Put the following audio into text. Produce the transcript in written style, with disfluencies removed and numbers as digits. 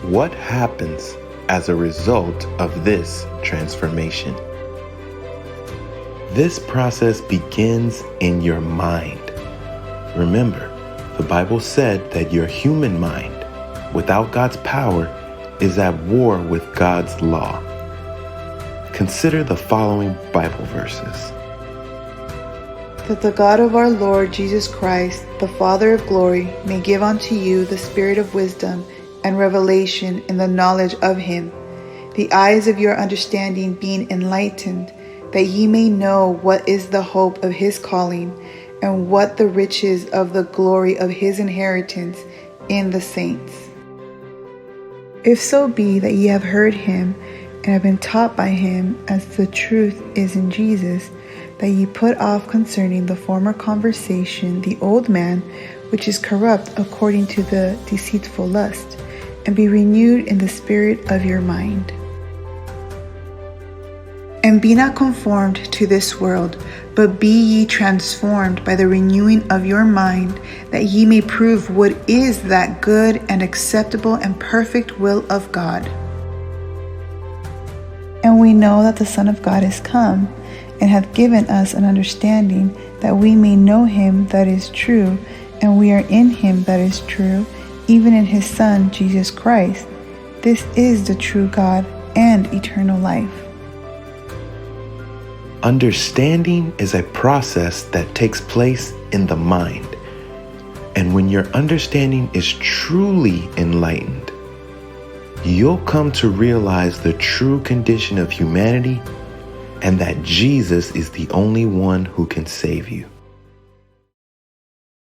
What happens as a result of this transformation? This process begins in your mind. Remember, the Bible said that your human mind, without God's power, is at war with God's law. Consider the following Bible verses. That the God of our Lord Jesus Christ, the Father of glory, may give unto you the spirit of wisdom and revelation in the knowledge of him, the eyes of your understanding being enlightened, that ye may know what is the hope of his calling, and what the riches of the glory of his inheritance in the saints. If so be that ye have heard him, and have been taught by him, as the truth is in Jesus, that ye put off concerning the former conversation the old man, which is corrupt according to the deceitful lust, and be renewed in the spirit of your mind. And be not conformed to this world, but be ye transformed by the renewing of your mind, that ye may prove what is that good and acceptable and perfect will of God. And we know that the Son of God is come, and hath given us an understanding, that we may know him that is true, and we are in him that is true, even in his Son Jesus Christ. This is the true God and eternal life. Understanding is a process that takes place in the mind. And when your understanding is truly enlightened, you'll come to realize the true condition of humanity and that Jesus is the only one who can save you.